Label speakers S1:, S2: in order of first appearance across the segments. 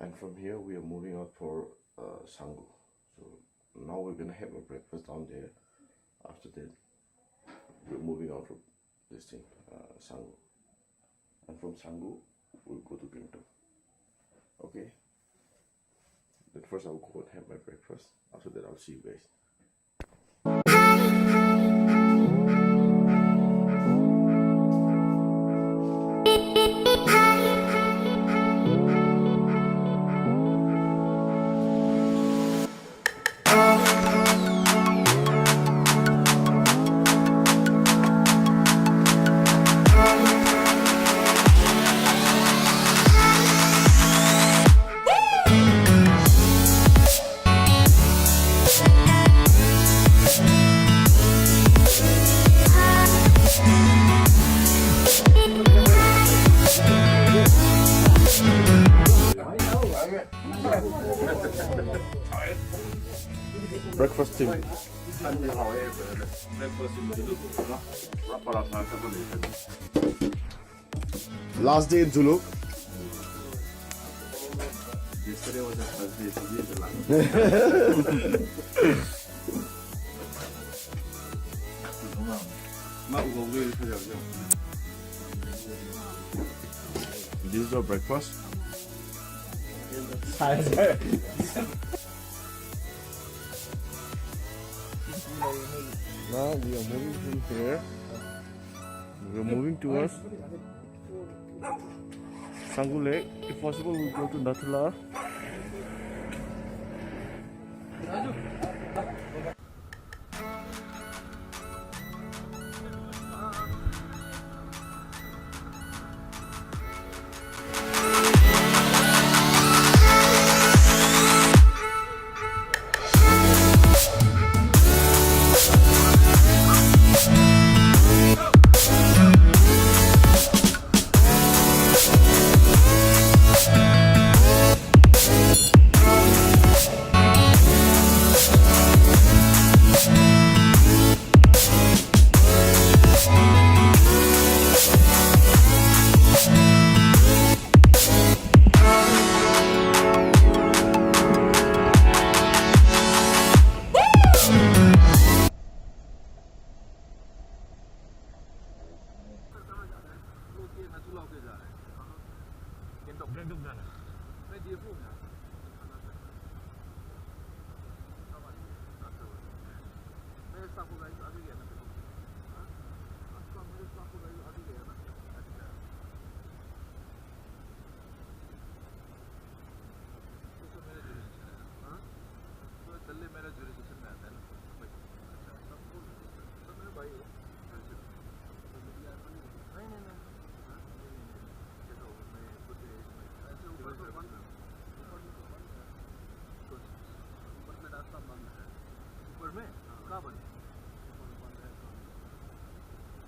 S1: And from here we are moving out for Sangu. So now we're gonna have a breakfast down there. After that, we're moving out from this thing, Sangu. And from Sangu, we'll go to Kingdom. Okay? But first I'll go and have my breakfast. After that, I'll see you guys. Breakfast team. Last day in Zuluk.
S2: Yesterday was the first day, today is the last.
S1: This is our breakfast. Now we are moving from here. We are moving towards Sangu Lake. If possible, we'll go to Nathula.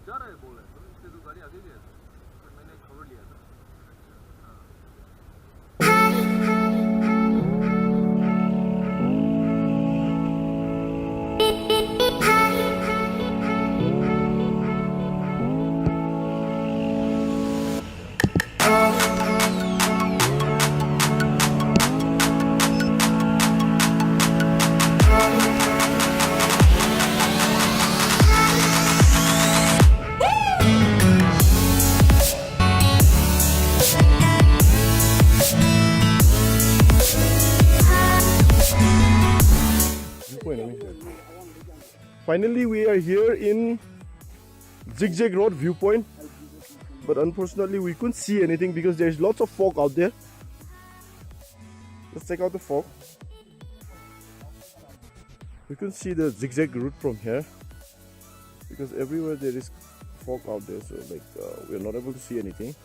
S2: जा रहा है बोल रहे तो इससे तो गाड़ी आगे गया था तो मैंने खबर लिया था
S1: Finally, we are here in Zigzag Road viewpoint, but unfortunately we couldn't see anything because there's lots of fog out there. Let's check out the fog. We couldn't see the zigzag route from here because everywhere there is fog out there, so like we are not able to see anything.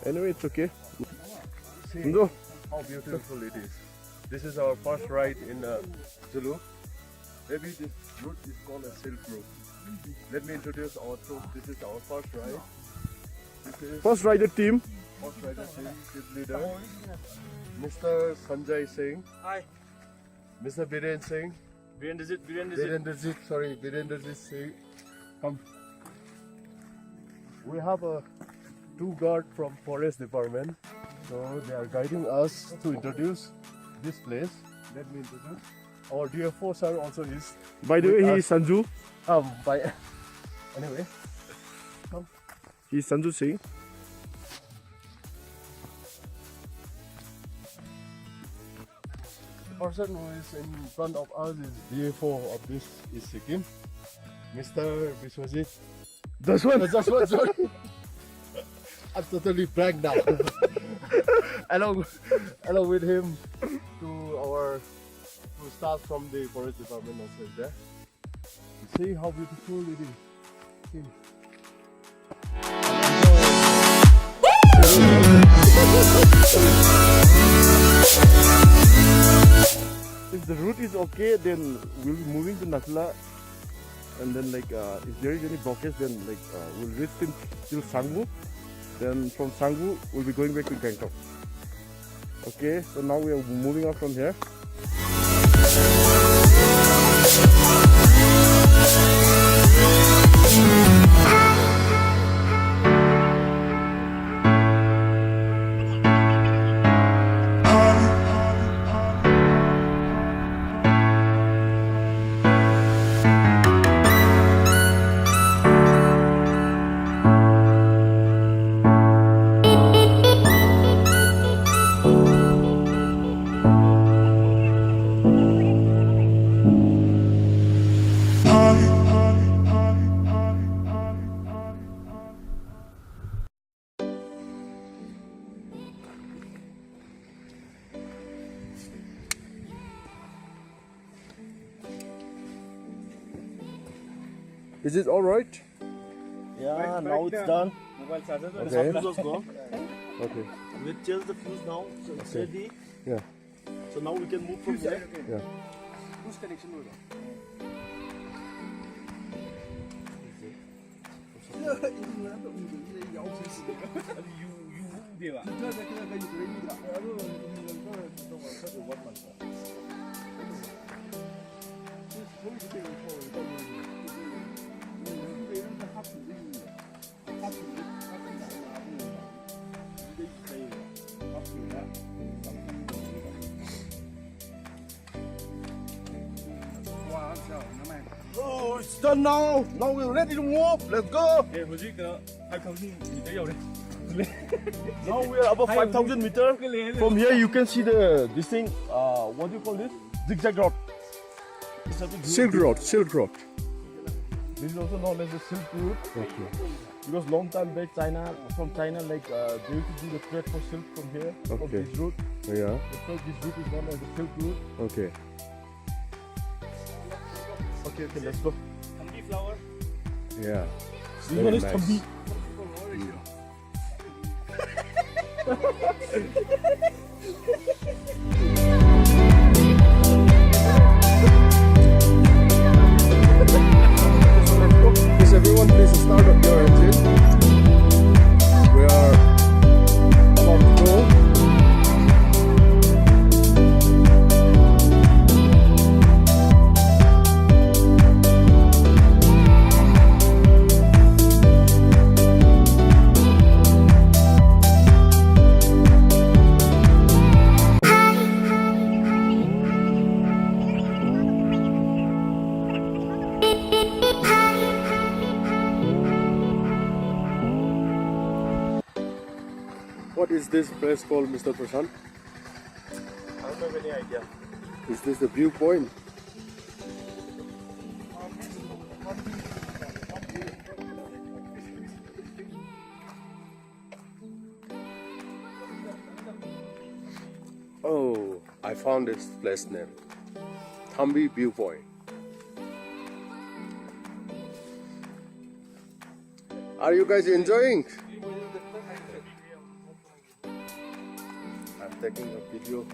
S1: Anyway, it's okay.
S3: See how beautiful it is. This is our first ride in Zulu. Maybe this route is called a Silk Route. Let me introduce our troop. This is our first ride. This is
S1: First rider team.
S3: first rider team leader, Mr. Sanjay Singh.
S2: Hi.
S3: Mr. Biren Singh. Birendrajit Singh. Come. We have a two guards from forest department. So they are guiding us to introduce this place. Let me introduce. Our DFO sir also is.
S1: By the
S3: with
S1: way,
S3: us.
S1: he's Sanju.
S3: By anyway.
S1: He's Sanju Singh.
S3: The person who is in front of us is DFO of this is Sikkim, Mr. Biswajit.
S1: That's one.
S3: That's what, sorry. I'm totally blank now. along with him to start from the forest department also is there. See how beautiful it is. See.
S1: If the route is okay, then we'll be moving to Nakla, and then like if there is any blockage, then like we'll reach till Sanggu. Then from Sanggu, we'll be going back to Gangtok. Okay, so now we are moving out from here. Is it all right?
S2: Yeah,
S3: now it's done.
S2: Mobile charger.
S3: Okay.
S2: The fuse was gone.
S1: Okay.
S2: We changed the fuse now. So it's ready.
S1: Yeah.
S2: So now we can move from there.
S1: Yeah.
S3: Whose connection was
S1: Oh, it's done now. Now we're ready to move. Let's go. Now we are above 5,000 meters. From here, you can see this thing. What do you call this? Zigzag road. Silk road. Silk road. This is also known as the Silk Route. Okay. Because long time back, from China, like they used to do the trade for silk from here, from this route. Yeah. Because this route is known as the Silk Route. Okay. Okay, let's go.
S2: Thambi flower.
S1: Yeah.
S2: This one is Thambi.
S3: Please, everyone, please start up your engine. We are about to go. What is this place called, Mr. Prashant?
S2: I don't have any idea.
S3: Is this the viewpoint? Oh, I found this place name. Thambi Viewpoint. Are you guys enjoying? I'm taking a video.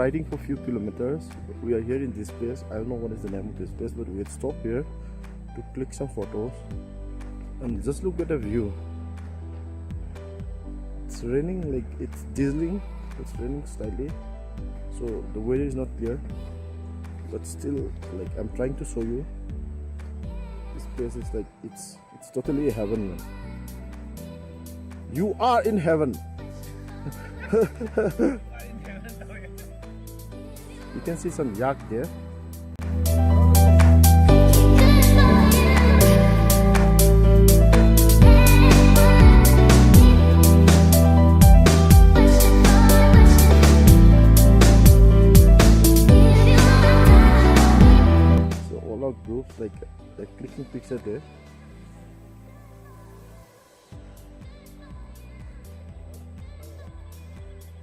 S1: riding for a few kilometers. We are here in this place. I don't know what is the name of this place, but we had stopped here to click some photos. And just look at the view. It's raining, like it's drizzling. It's raining slightly, so the weather is not clear. But still, like I'm trying to show you. This place is like it's totally a heaven, man. You are in heaven. You can see some yak there. So all our groups like clicking picture there.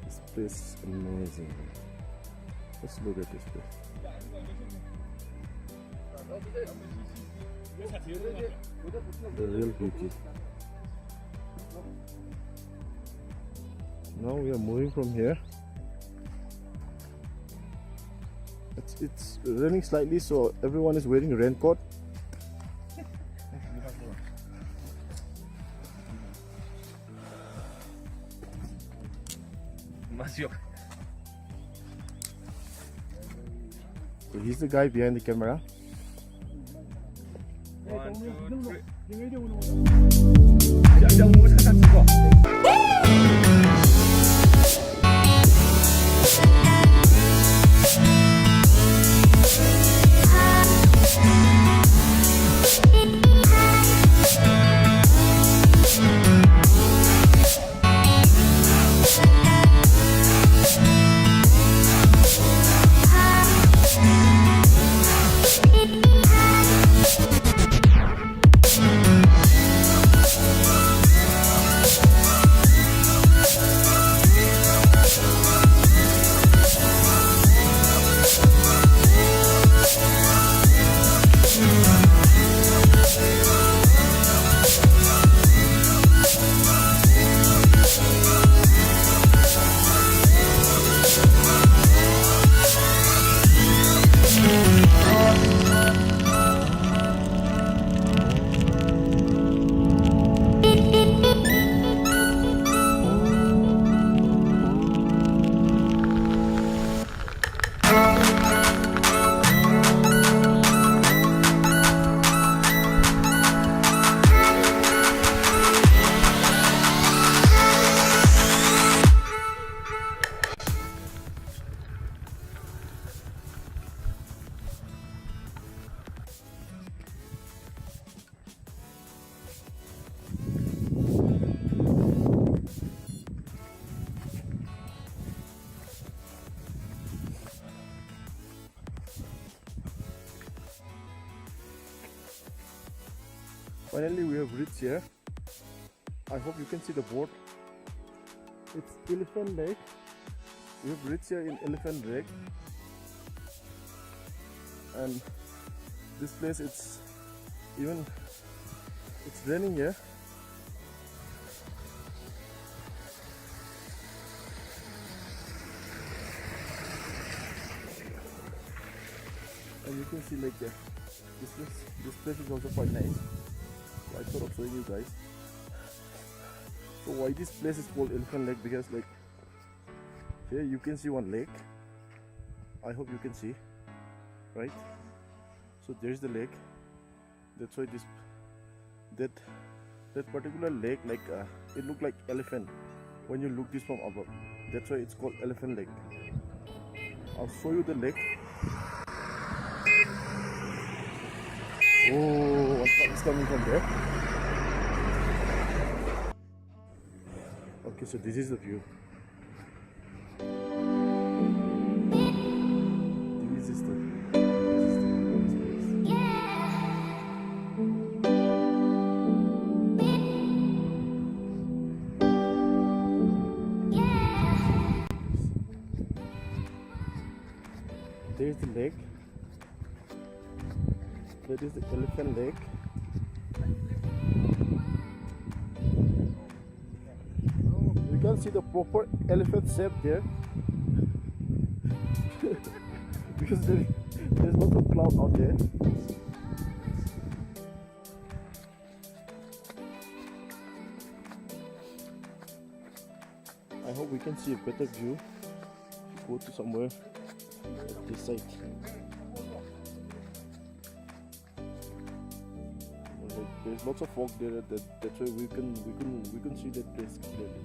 S1: This place is amazing. Let's look at this place. The real beauty. Now we are moving from here. It's raining slightly, so everyone is wearing a raincoat. So he's the guy behind the camera. Finally we have reached here. I hope you can see the boat. It's Elephant Lake. We have reached here in Elephant Lake. And this place it's raining here. And you can see like this place is also quite nice. So I thought of showing you guys. So why this place is called Elephant Lake? Because like here you can see one lake. I hope you can see, right? So there's the lake. That's why that particular lake, like it looked like elephant when you look this from above. That's why it's called Elephant Lake. I'll show you the lake. Oh, what's coming from there? Okay, so this is the view. This is the There's the lake. That is the Elephant Lake. You can see the proper elephant shape there.
S4: because there's lots of cloud out there. I hope we can see a better view. Go to somewhere at this side. Like, there's lots of fog there. That's why we can see that place clearly.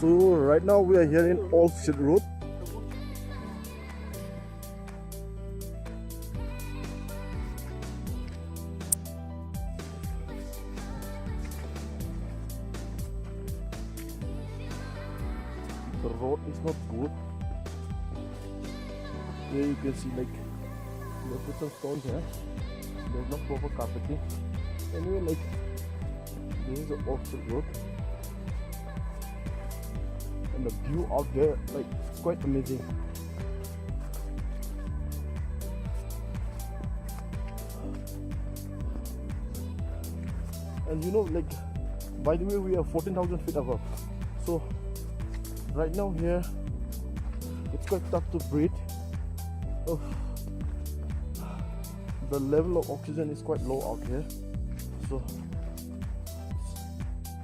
S4: So right now we are here in Orchard Road. The road is not good. Here you can see like they put some stones here. There's no proper carpeting. Anyway, like this is the Orchard Road. And the view out there, like, it's quite amazing. And you know, like, by the way, we are 14,000 feet above. So right now here, it's quite tough to breathe. Oh, the level of oxygen is quite low out here. So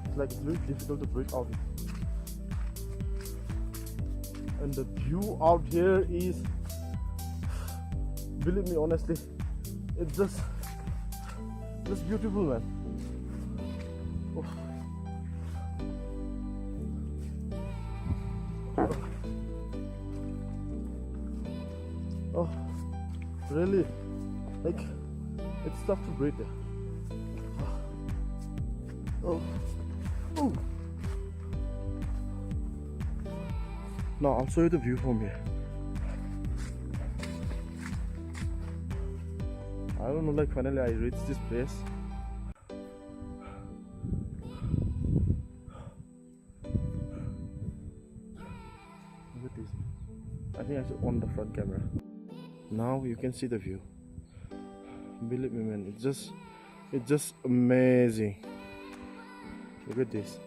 S4: it's like very difficult to breathe out. And the view out here is, believe me, honestly, it's just beautiful, man. Oh. Oh, really? Like, it's tough to breathe there. Oh, oh. Now I'll show you the view from here. I don't know, like finally I reached this place. Look at this. I think I should on the front camera. Now you can see the view. Believe me, man, it's just amazing. Look at this.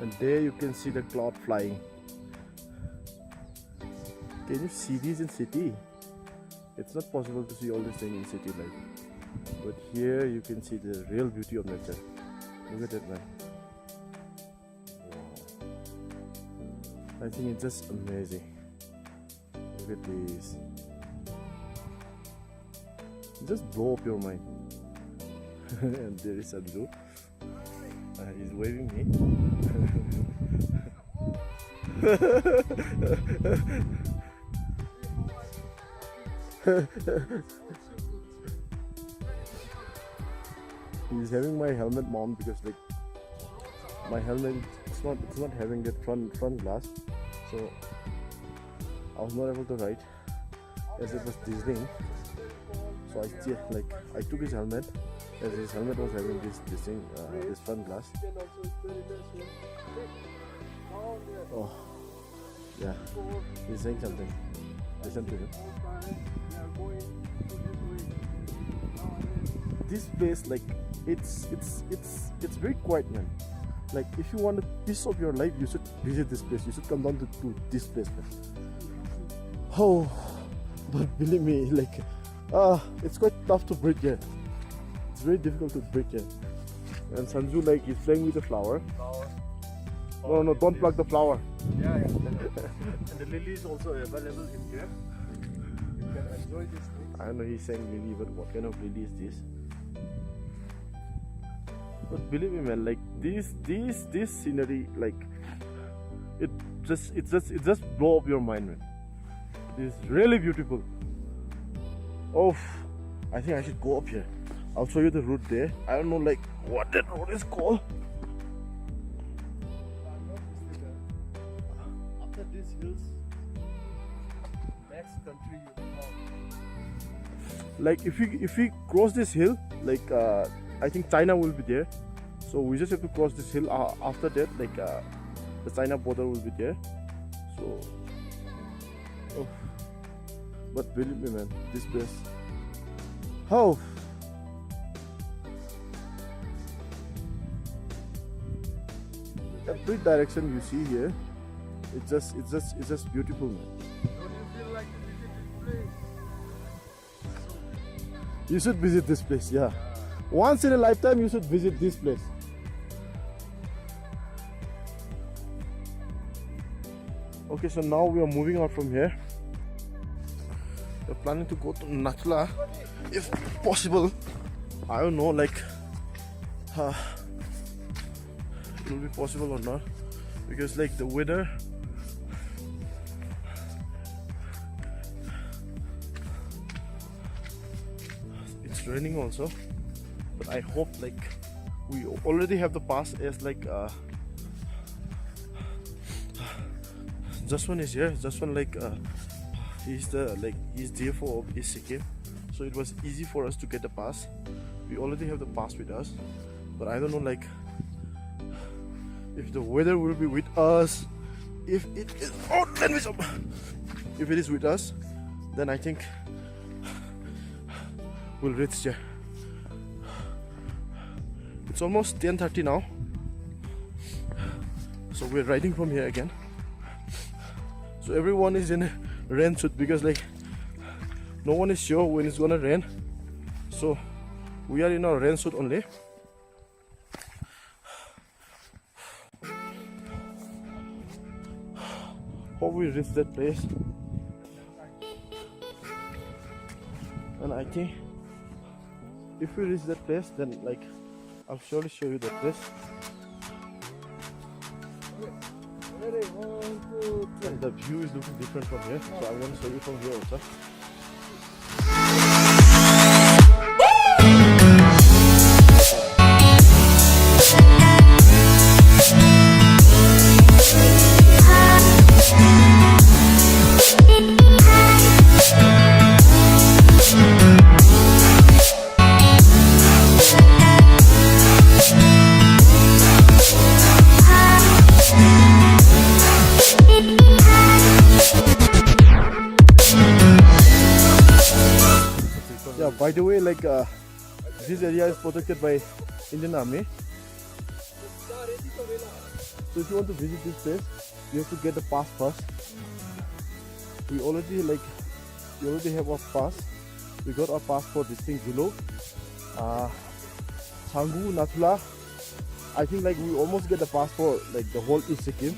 S4: And there you can see the cloud flying. Can you see these in city? It's not possible to see all these things in city life. But here you can see the real beauty of nature. Look at that, man. Wow. I think it's just amazing. Look at this. Just blow up your mind. And there is Andrew. He's waving me. He's having my helmet mount because like my helmet it's not having that front glass, so I was not able to ride as it was drizzling. So I took his helmet as his helmet was having this thing, this front glass. Oh, yeah, he's saying something. Listen to him. This place, like, it's very quiet, man. Like, if you want a piece of your life, you should visit this place. You should come down to this place, man. Oh, but believe me, like, it's quite tough to breathe here. It's very difficult to breathe here. And Sanju, like, he's playing with the flower. No, don't pluck the flower.
S3: Yeah. And the lily is also available in here. You can enjoy this thing.
S4: I know he's saying lily, but what kind of lily is this? But believe me, man, like this scenery, like it just blow up your mind, man. It's really beautiful. Oh, I think I should go up here. I'll show you the route there. I don't know, like, what that road is called.
S3: After these hills, next country you come.
S4: Like if we cross this hill, like I think China will be there. So we just have to cross this hill. After that, like the China border will be there. So, oh. But believe me, man, this place. How? Every direction you see here, it's just beautiful, man.
S3: Don't you feel like you visit this place?
S4: You should visit this place, yeah. Once in a lifetime, you should visit this place. Okay, so now we are moving out from here. We're planning to go to Nathula, if possible. I don't know, like, it will be possible or not, because like the weather. It's raining also, but I hope like we already have the pass as like Jaswan is here. Jaswan, like he's DFO of East Sikkim, so it was easy for us to get the pass. We already have the pass with us, but I don't know, like, if the weather will be with us. If it is, if it is with us, then I think we'll reach there. It's almost 10:30 now, so we're riding from here again. So everyone is in a rain suit because like no one is sure when it's gonna rain. So we are in our rain suit only. Hope we reach that place. And I think if we reach that place, then like I'll surely show you that place.
S3: Ready, 1, 2, 3.
S4: And the view is looking different from here, so I want to show you from here also. Yeah, by the way, like this area is protected by Indian Army. So if you want to visit this place, you have to get the pass first. We already have our pass. We got our pass for this thing, Zulu, Sanggu, Nathula. I think like we almost get the pass for like the whole East Sikkim.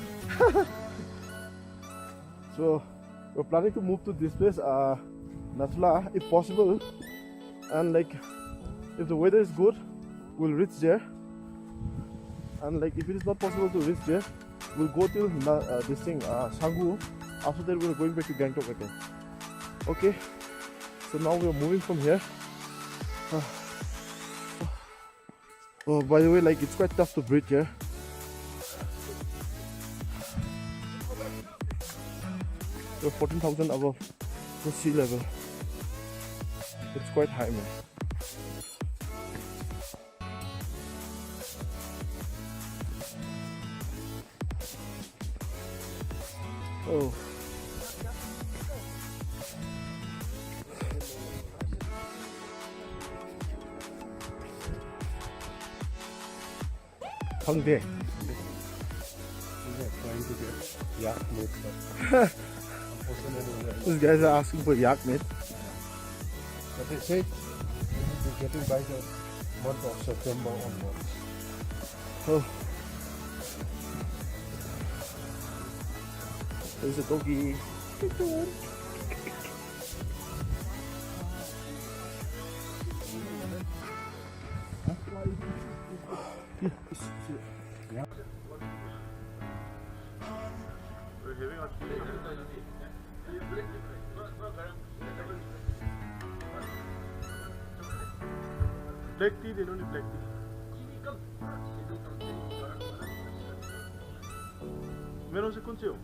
S4: So we're planning to move to this place, Nathula, if possible. And like if the weather is good, we'll reach there. And like if it is not possible to reach there, we'll go till this thing, Sanggu. After that we're going back to Gangtok again. Okay, So now we are moving from here. Oh, by the way, like it's quite tough to breathe here. We're 14,000 above the sea level. It's quite high, man. Oh. Hongdae.
S3: Trying to get yak meat, but unfortunately,
S4: These guys are asking for yak meat.
S3: but they said they're getting by the month of September onwards.
S4: Oh. There's a doggy.
S3: Black tea, they don't need black tea. मेरों से कौन से हो?